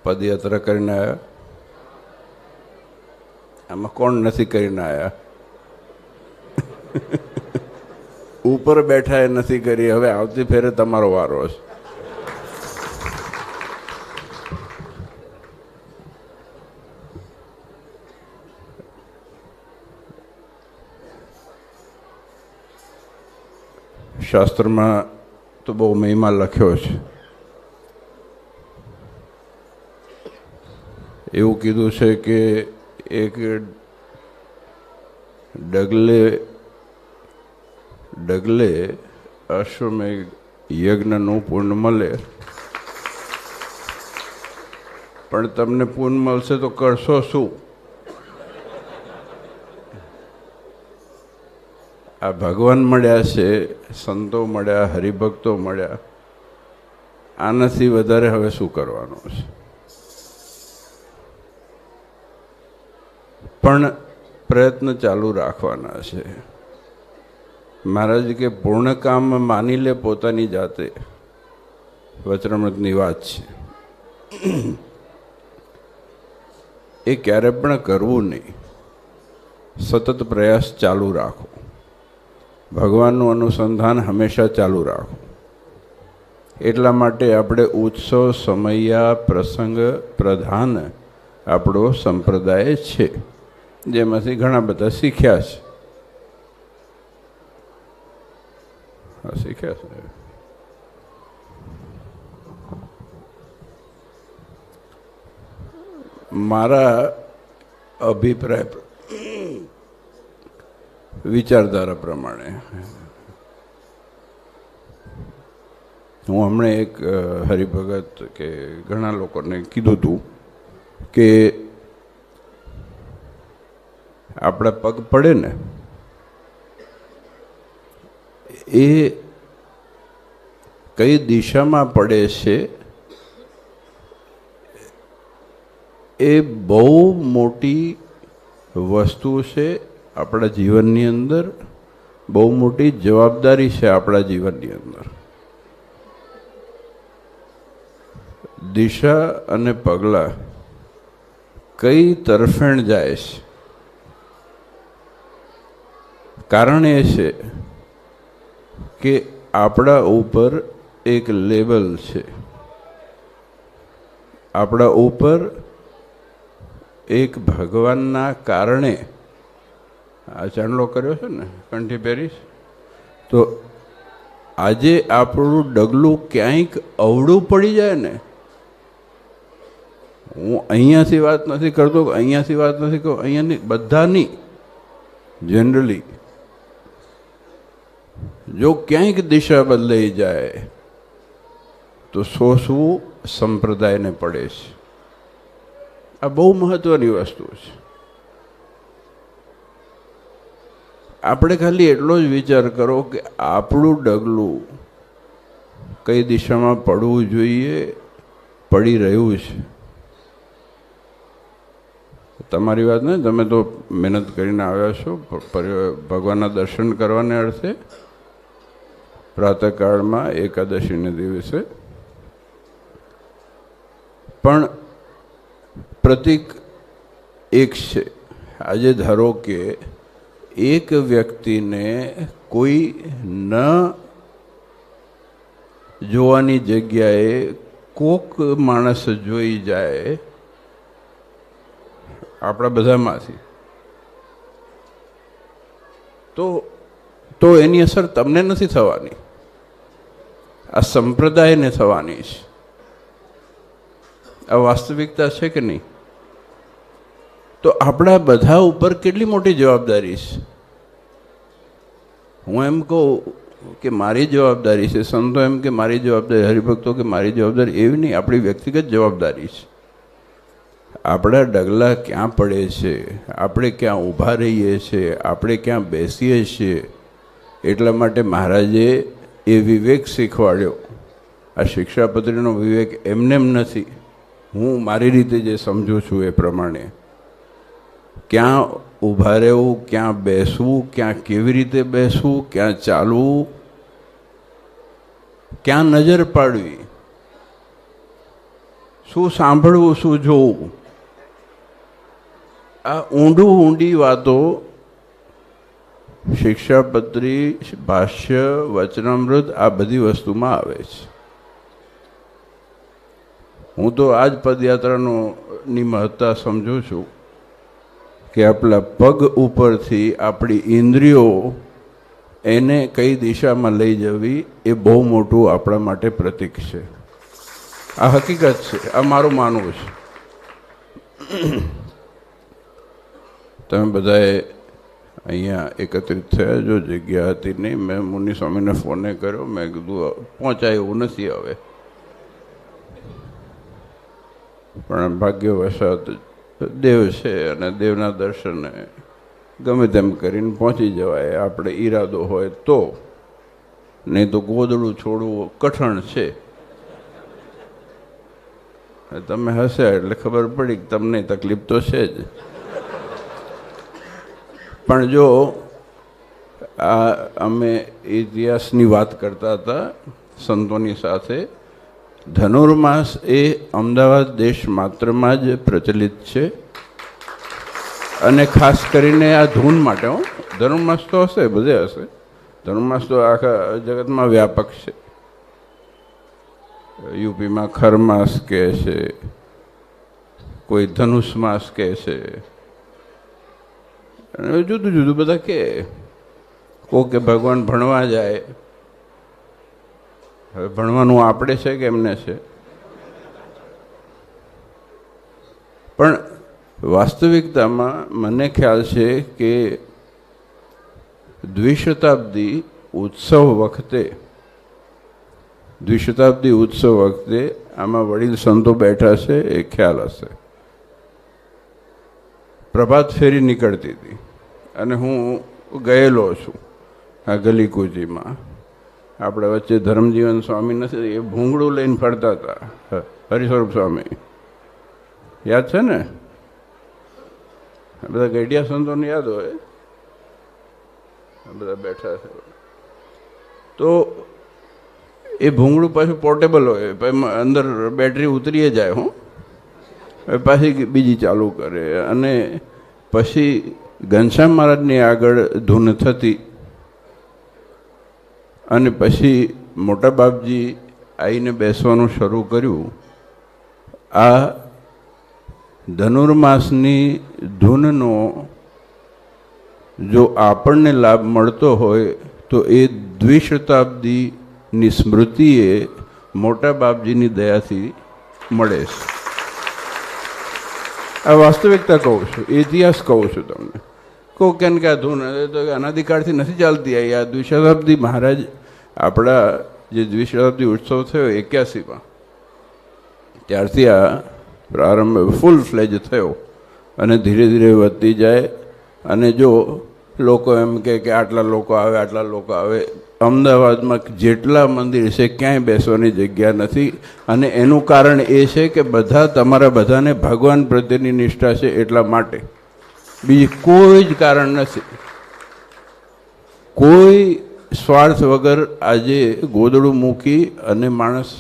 પદયાત્રા કરીને આવ્યા? આમાં કોણ નથી કરીને આવ્યા? ઉપર બેઠા એ નથી કરી. હવે આવતી ફેરે તમારો વારો છે. શાસ્ત્રમાં તો બહુ મહિમા લખ્યો છે. એવું કીધું છે કે એક ડગલે અશ્વમેઘ યજ્ઞનું પુણ્ય મળે, પણ તમને પુણ્ય મળશે તો કરશો શું? આ ભગવાન મળ્યા છે, સંતો મળ્યા, હરિભક્તો મળ્યા, આનાથી વધારે હવે શું કરવાનું છે? પણ પ્રયત્ન ચાલુ રાખવાના છે. મહારાજ કે પૂર્ણ કામ માની લે પોતાની જાતે, વચનામૃતની વાત છે. એ ક્યારે પણ કરવું નહીં. સતત પ્રયાસ ચાલુ રાખો. ભગવાનનું અનુસંધાન હંમેશા ચાલુ રાખો. એટલા માટે આપણે ઉત્સવ સમયા પ્રસંગ પ્રધાન આપણો સંપ્રદાય છે, જેમાંથી ઘણા બધા શીખ્યા છે. શીખ્યા છે. મારા અભિપ્રાય વિચારધારા પ્રમાણે હું હમણાં એક હરિભગત કે ઘણા લોકોને કીધું હતું કે આપણા પગ પડે ને એ કઈ દિશામાં પડે છે એ બહુ મોટી વસ્તુ છે. આપણા જીવનની અંદર બહુ મોટી જવાબદારી છે. આપણા જીવનની અંદર દિશા અને પગલાં કઈ તરફેણ જાય છે, કારણ એ છે કે આપણા ઉપર એક લેવલ છે. આપણા ઉપર એક ભગવાનના કારણે આ ચાંદલો કર્યો છે ને, કંઠી પહેરીશ, તો આજે આપણું ડગલું ક્યાંક અવળું પડી જાય ને, હું અહીંયાથી વાત નથી કરતો, અહીંયાથી વાત નથી કરતો, અહીંયાની બધાની જનરલી જો ક્યાંક દિશા બદલાઈ જાય તો સોસવું સંપ્રદાયને પડે છે. આ બહુ મહત્વની વસ્તુ છે. આપણે ખાલી એટલો જ વિચાર કરો કે આપણું ડગલું કઈ દિશામાં પડવું જોઈએ, પડી રહ્યું છે. તમારી વાત નહીં, તમે તો મહેનત કરીને આવ્યા છો ભગવાનના દર્શન કરવાને અર્થે પ્રાતઃકાળમાં એકાદશીને દિવસે, પણ પ્રતીક એક છે. આજે ધારો કે એક વ્યક્તિને કોઈ ન જોવાની જગ્યાએ કોક માણસ જોઈ જાય આપણા બધામાંથી, તો એની અસર તમને નથી થવાની, આ સંપ્રદાયને થવાની છે. આ વાસ્તવિકતા છે કે નહીં? તો આપણા બધા ઉપર કેટલી મોટી જવાબદારી છે. હું એમ કહું કે મારી જવાબદારી છે, સંતો એમ કે મારી જવાબદારી, હરિભક્તો કે મારી જવાબદારી, એવી નહીં, આપણી વ્યક્તિગત જવાબદારી છે. આપણા ડગલા ક્યાં પડે છે, આપણે ક્યાં ઊભા રહીએ છીએ, આપણે ક્યાં બેસીએ છીએ, એટલા માટે મહારાજે એ વિવેક શીખવાડ્યો. આ શિક્ષાપત્રીનો વિવેક એમનેમ નથી, હું મારી રીતે જે સમજું છું એ પ્રમાણે. ક્યાં ઊભા રહેવું, ક્યાં બેસવું, ક્યાં કેવી રીતે બેસવું, ક્યાં ચાલવું, ક્યાં નજર પાડવી, શું સાંભળવું, શું જોવું, આ ઊંડી વાતો શિક્ષાપત્રી, ભાષ્ય, વચનામૃત આ બધી વસ્તુમાં આવે છે. હું તો આ જ પદયાત્રાની મહત્તા સમજું છું કે આપણા પગ ઉપરથી આપણી ઇન્દ્રિયો એને કઈ દિશામાં લઈ જવી એ બહુ મોટું આપણા માટે પ્રતીક છે. આ હકીકત છે, આ મારું માનવું છે. તમે બધાએ અહીંયા એકત્રિત થયા, જો જગ્યા હતી નહીં, મેં મુનિ સ્વામીને ફોને કર્યો, મેં કીધું પહોંચાય એવું નથી હવે, પણ ભાગ્યવશાત દેવ છે અને દેવના દર્શને ગમે તેમ કરીને પહોંચી જવાય, આપણે ઈરાદો હોય તો. નહીં તો ગોદડું છોડવું કઠણ છે. તમે હસ્યા એટલે ખબર પડી કે તમને તકલીફ તો છે જ. પણ જો આ અમે ઇતિહાસની વાત કરતા હતા સંતોની સાથે, ધનુર્માસ એ અમદાવાદ દેશ માત્રમાં જ પ્રચલિત છે, અને ખાસ કરીને આ ધૂન માટે. ધનુર્માસ તો હશે, બધે હશે. ધનુર્માસ તો આખા જગતમાં વ્યાપક છે. યુપીમાં ખરમાસ કહે છે, કોઈ ધનુષ માસ કહે છે, અને જુદું જુદું બધા કહે. કોઈ કે ભગવાન ભણવા જાય. હવે ભણવાનું આપણે છે કે એમને છે? પણ વાસ્તવિકતામાં મને ખ્યાલ છે કે દ્વિશતાબ્દી ઉત્સવ વખતે આમાં વડીલ સંતો બેઠા છે, એ ખ્યાલ હશે. પ્રભાત ફેરી નીકળતી હતી અને હું ગયેલો છું આ ગલીકુચીમાં. આપણે વચ્ચે ધર્મજીવન સ્વામી નથી, એ ભૂંગળું લઈને ફરતા હતા, હરિસ્વરૂપ સ્વામી, યાદ છે ને? બધા ગઢિયા સંતોને યાદ હોય, બધા બેઠા છે. તો એ ભૂંગળું પાછું પોર્ટેબલ હોય, અંદર બેટરી ઉતરીએ જાય, હું પાછી બીજી ચાલુ કરે. અને પછી ઘનશ્યામ મહારાજની આગળ ધૂન થતી, અને પછી મોટા બાપજી આવીને બેસવાનું શરૂ કર્યું. આ ધનુર્માસની ધૂનનો જો આપણને લાભ મળતો હોય તો એ દ્વિશતાબ્દીની સ્મૃતિએ મોટા બાપજીની દયાથી મળે છે. આ વાસ્તવિકતા કહું છું, ઇતિહાસ કહું છું તમને. કહું કેમ કે આ ધૂન તો અનાદિકાળથી નથી ચાલતી આવી. આ દ્વિશતાબ્દી મહારાજ આપણા જે દ્વિશતાબ્દી ઉત્સવ થયો 81માં, ત્યારથી આ પ્રારંભ ફૂલ ફ્લેજ થયો અને ધીરે ધીરે વધતી જાય. અને જો લોકો એમ કે આટલા લોકો આવે, આટલા લોકો આવે, અમદાવાદમાં જેટલા મંદિર છે ક્યાંય બેસવાની જગ્યા નથી. અને એનું કારણ એ છે કે બધા તમારા બધાને ભગવાન પ્રત્યેની નિષ્ઠા છે એટલા માટે, બીજી કોઈ જ કારણ નથી. કોઈ સ્વાર્થ વગર આજે ગોદડું મૂકી અને માણસ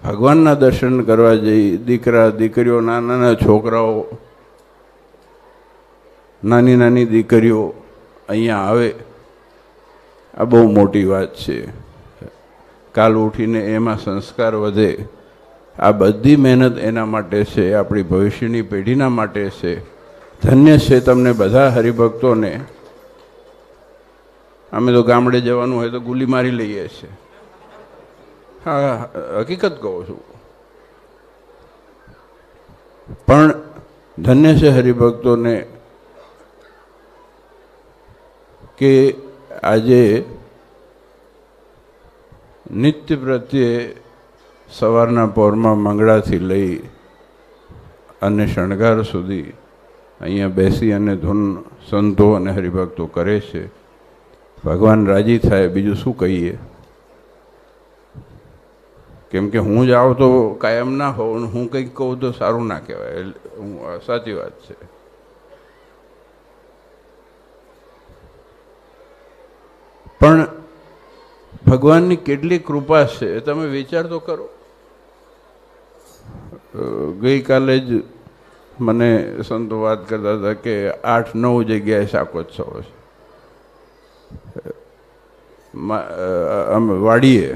ભગવાનના દર્શન કરવા જઈ, દીકરા દીકરીઓ, નાના નાના છોકરાઓ, નાની નાની દીકરીઓ અહીંયા આવે, આ બહુ મોટી વાત છે. કાલ ઉઠીને એમાં સંસ્કાર વધે. આ બધી મહેનત એના માટે છે, આપણી ભવિષ્યની પેઢીના માટે છે. ધન્ય છે તમને બધા હરિભક્તોને. અમે તો ગામડે જવાનું હોય તો ગુલી મારી લઈએ છીએ. હા, હકીકત કહું છું. પણ ધન્ય છે હરિભક્તોને કે આજે નિત્ય પ્રત્યે સવારના પહોરમાં મંગળાથી લઈ અને શણગાર સુધી અહીંયા બેસી અને ધૂન સંતો અને હરિભક્તો કરે છે. ભગવાન રાજી થાય, બીજું શું કહીએ? કેમ કે હું જ આવું તો કાયમ ના હોઉં, હું કંઈક કહું તો સારું ના કહેવાય. સાચી વાત છે. પણ ભગવાનની કેટલી કૃપા છે તમે વિચાર તો કરો. ગઈકાલે જ મને સંતો વાત કરતા હતા કે 8-9 જગ્યાએ શાકોત્સવ છે. અમે વાડીએ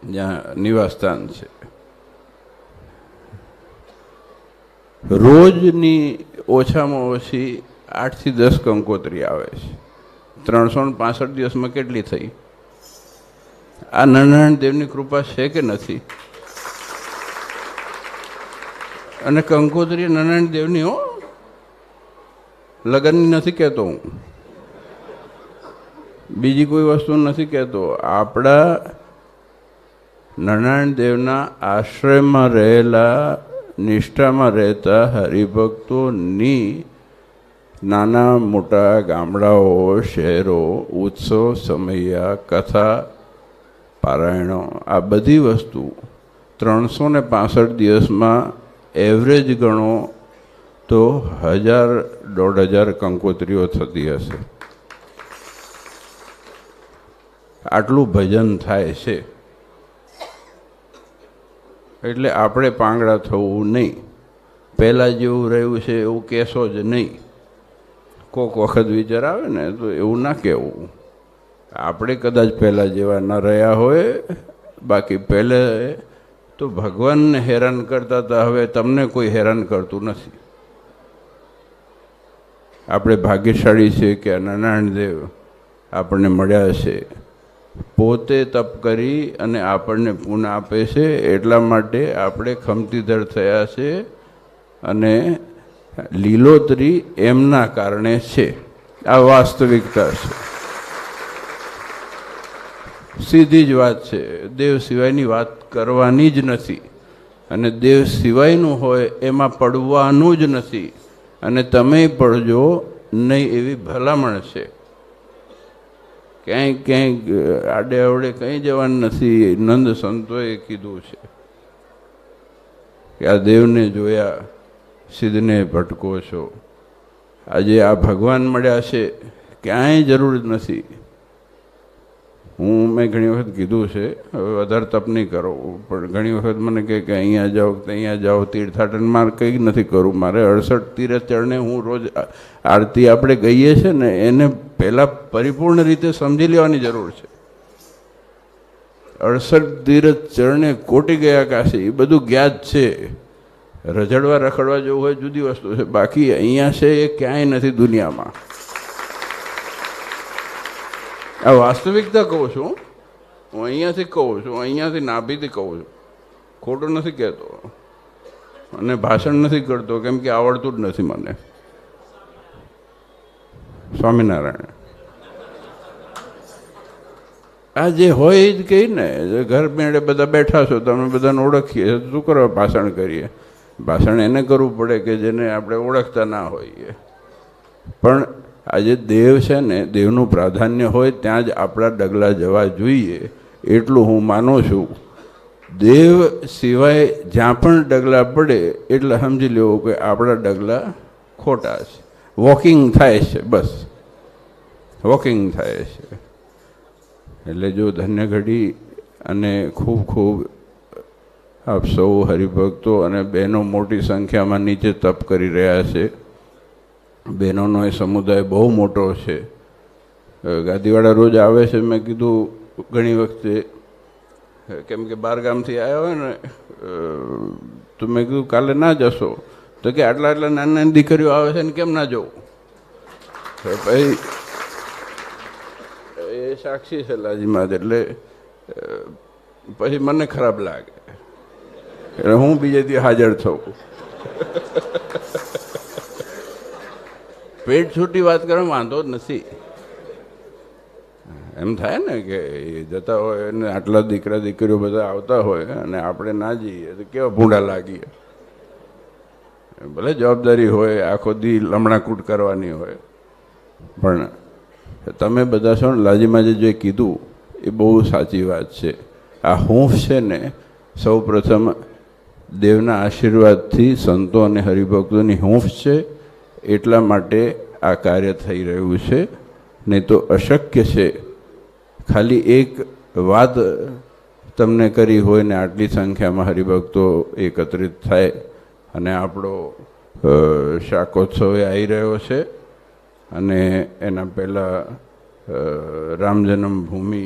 જ્યાં નિવાસસ્થાન છે, રોજની ઓછામાં ઓછી 8 થી 10 કંકોત્રી આવે છે. 365 દિવસમાં કેટલી થઈ? આ નારાયણ દેવની કૃપા છે કે નથી? અને કંકોત્રી નારાયણ દેવની હો, લગ્નની નથી કહેતો હું, બીજી કોઈ વસ્તુ નથી કહેતો. આપણા નારાયણ દેવના આશ્રયમાં રહેલા, નિષ્ઠામાં રહેતા હરિભક્તોની નાના મોટા ગામડાઓ, શહેરો, ઉત્સવ, સમૈયા, કથા, પારાયણો, આ બધી વસ્તુ 365 દિવસમાં એવરેજ ગણો તો 1000-1500 કંકોત્રીઓ થતી હશે. આટલું ભજન થાય છે. એટલે આપણે પાંગડા થવું નહીં. પહેલાં જેવું રહ્યું છે એવું કહેશો જ નહીં. કોઈક વખત વિચાર આવે ને તો એવું ના કહેવું. આપણે કદાચ પહેલાં જેવા ન રહ્યા હોય, બાકી પહેલે તો ભગવાનને હેરાન કરતા હતા, હવે તમને કોઈ હેરાન કરતું નથી. આપણે ભાગ્યશાળી છીએ કે નારાયણ દેવ આપણને મળ્યા છે. પોતે તપ કરી અને આપણને પુણ્ય આપે છે, એટલા માટે આપણે ખમતીધર થયા છે. અને લીલોતરી એમના કારણે છે. આ વાસ્તવિકતા છે, સીધી જ વાત છે. દેવ સિવાયની વાત કરવાની જ નથી, અને દેવ સિવાયનું હોય એમાં પડવાનું જ નથી. અને તમે પડજો નહીં એવી ભલામણ છે. ક્યાંય આડે અવડે કંઈ જવાનું નથી. નંદ સંતોએ કીધું છે કે આ દેવને જોયા સિદ્ધને ભટકો છો. આજે આ ભગવાન મળ્યા છે, ક્યાંય જરૂર નથી. મેં ઘણી વખત કીધું છે, હવે વધારે તપ નહીં કરો, પણ ઘણી વખત મને કહે કે અહીંયા જાઓ કે અહીંયા જાઓ, તીર્થાટન મારે કંઈ નથી કરવું. મારે 68 તીરથ ચરણે હું રોજ આરતી આપણે કહીએ છીએ ને, એને પહેલાં પરિપૂર્ણ રીતે સમજી લેવાની જરૂર છે. 68 તીરથ ચરણે કોટી ગયા કાશી, એ બધું જ્ઞાત છે. રઝળવા રખડવા જેવું હોય જુદી વસ્તુ છે, બાકી અહીંયા છે એ ક્યાંય નથી દુનિયામાં. આ વાસ્તવિકતા કહું છું. હું અહીંયાથી કહું છું, અહીંયાથી નાભીથી કહું છું, ખોટું નથી કહેતો. અને ભાષણ નથી કરતો, કેમ કે આવડતું જ નથી મને. સ્વામિનારાયણ. આ જે હોય એ જ કહી ને, ઘર મેળે બધા બેઠા છો, તમે બધાને ઓળખીએ, શું કરવા ભાષણ કરીએ? ભાષણ એને કરવું પડે કે જેને આપણે ઓળખતા ના હોઈએ. પણ આજે દેવ છે ને, દેવનું પ્રાધાન્ય હોય ત્યાં જ આપણા ડગલા જવા જોઈએ, એટલું હું માનું છું. દેવ સિવાય જ્યાં પણ ડગલા પડે એટલે સમજી લેવું કે આપણા ડગલા ખોટા છે. વોકિંગ થાય છે, બસ વોકિંગ થાય છે. એટલે જો ધન્ય ઘડી અને ખૂબ ખૂબ આપ સૌ હરિભક્તો અને બહેનો મોટી સંખ્યામાં નીચે તપ કરી રહ્યા છે. બહેનોનો એ સમુદાય બહુ મોટો છે. ગાદીવાળા રોજ આવે છે. મેં કીધું ઘણી વખતે, કેમ કે બહાર ગામથી આવ્યા હોય ને, તો મેં કીધું કાલે ના જશો, તો કે આટલા આટલા નાની નાની દીકરીઓ આવે છે ને કેમ ના જવું? ભાઈ એ સાક્ષી છે લાજીમાં, એટલે પછી મને ખરાબ લાગે, એટલે હું બીજેથી હાજર થઉં. પેટ છૂટી વાત કરવા વાંધો જ નથી. એમ થાય ને કે જતા હોય અને આટલા દીકરા દીકરીઓ બધા આવતા હોય અને આપણે ના જઈએ તો કેવા ભૂંડા લાગીએ. ભલે જવાબદારી હોય, આખો દી લમણાકૂટ કરવાની હોય, પણ તમે બધા છો ને, લાજીમાં જે કીધું એ બહુ સાચી વાત છે. આ હૂંફ છે ને, સૌ પ્રથમ દેવના આશીર્વાદથી સંતો અને હરિભક્તોની હૂંફ છે, એટલા માટે આ કાર્ય થઈ રહ્યું છે. નહીં તો અશક્ય છે. ખાલી એક વાત તમને કરી હોય ને આટલી સંખ્યામાં હરિભક્તો એકત્રિત થાય અને આપણો શાકોત્સવ આવી રહ્યો છે. અને એના પહેલાં રામ જન્મભૂમિ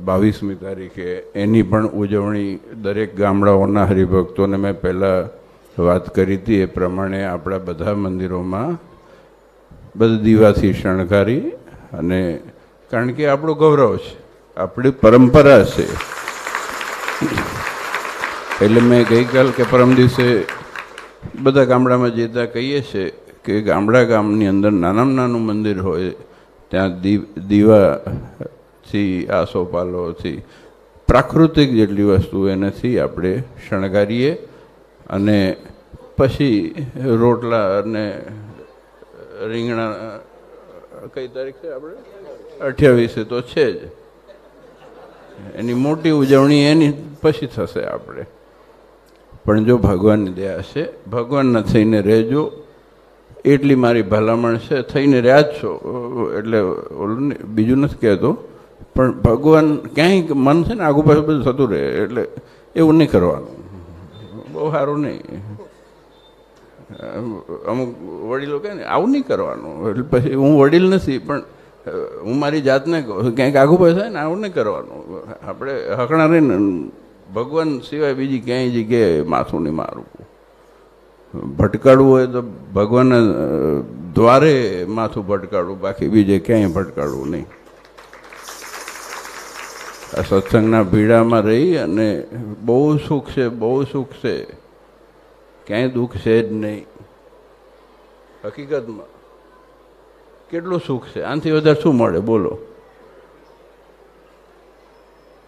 22મી તારીખે એની પણ ઉજવણી દરેક ગામડાઓના હરિભક્તોને મેં પહેલાં વાત કરી હતી એ પ્રમાણે આપણા બધા મંદિરોમાં બધા દીવાથી શણગારી, અને કારણ કે આપણું ગૌરવ છે, આપણી પરંપરા છે. એટલે મેં ગઈકાલ કે પરમ દિવસે બધા ગામડામાં જતા કહીએ છીએ કે ગામની અંદર નાનામાં નાનું મંદિર હોય ત્યાં દીવાથી, આસોપાલોથી, પ્રાકૃતિક જેટલી વસ્તુ એનાથી આપણે શણગારીએ. અને પછી રોટલા અને રીંગણા કઈ તારીખ છે આપણે 28 તો છે જ, એની મોટી ઉજવણી એની પછી થશે આપણે. પણ જો ભગવાનની દયા છે, ભગવાનના થઈને રહેજો એટલી મારી ભલામણ છે. થઈને રહ્યા જ છો એટલે ઓલું બીજું નથી કહેતો, પણ ભગવાન ક્યાંય મન છે ને આગુ પાછું બધું થતું રહે, એટલે એવું નહીં કરવાનું, બહુ સારું નહીં. અમુક વડીલો કહે ને આવું નહીં કરવાનું, એટલે પછી હું વડીલ નથી પણ હું મારી જાતને કહું ક્યાંક આગુ પાછું થાય ને આવું નહીં કરવાનું. આપણે હકણા રહીને ભગવાન સિવાય બીજી ક્યાંય જગ્યાએ માથું નહીં મારવું. ભટકાડવું હોય તો ભગવાનના દ્વારે માથું ભટકાડવું, બાકી બીજે ક્યાંય ભટકાડવું નહીં. આ સત્સંગના ભીડામાં રહી અને બહુ સુખ છે, બહુ સુખ છે, ક્યાંય દુઃખ છે જ નહીં. હકીકતમાં કેટલું સુખ છે, આનાથી વધારે શું મળે બોલો?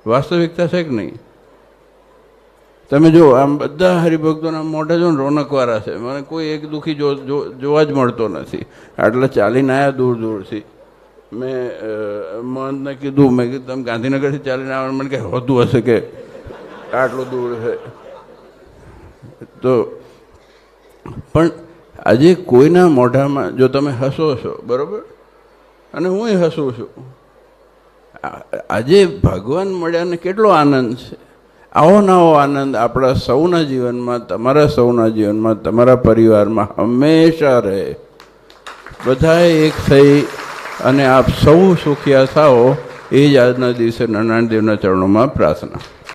વાસ્તવિકતા છે કે નહીં? તમે જો આમ બધા હરિભક્તોના મોઢા જો ને રોનકવાળા છે, મને કોઈ એક દુઃખી જોવા જ મળતો નથી. આટલા ચાલીને આવ્યા દૂર દૂરથી. મેં મહંતને કીધું, મેં કીધું તમે ગાંધીનગરથી ચાલીને આવવાનું, મને કંઈ હોતું હશે કે આટલું દૂર છે? તો પણ આજે કોઈના મોઢામાં જો તમે હસો છો, બરાબર, અને હું હસું છું, આજે ભગવાન મળ્યાને કેટલો આનંદ છે. આવો નવો આનંદ આપણા સૌના જીવનમાં, તમારા સૌના જીવનમાં, તમારા પરિવારમાં હંમેશા રહે. બધાએ એક થઈ અને આપ સૌ સુખિયા થાઓ, એ જ આજના દિવસે નારાયણ દેવના ચરણોમાં પ્રાર્થના.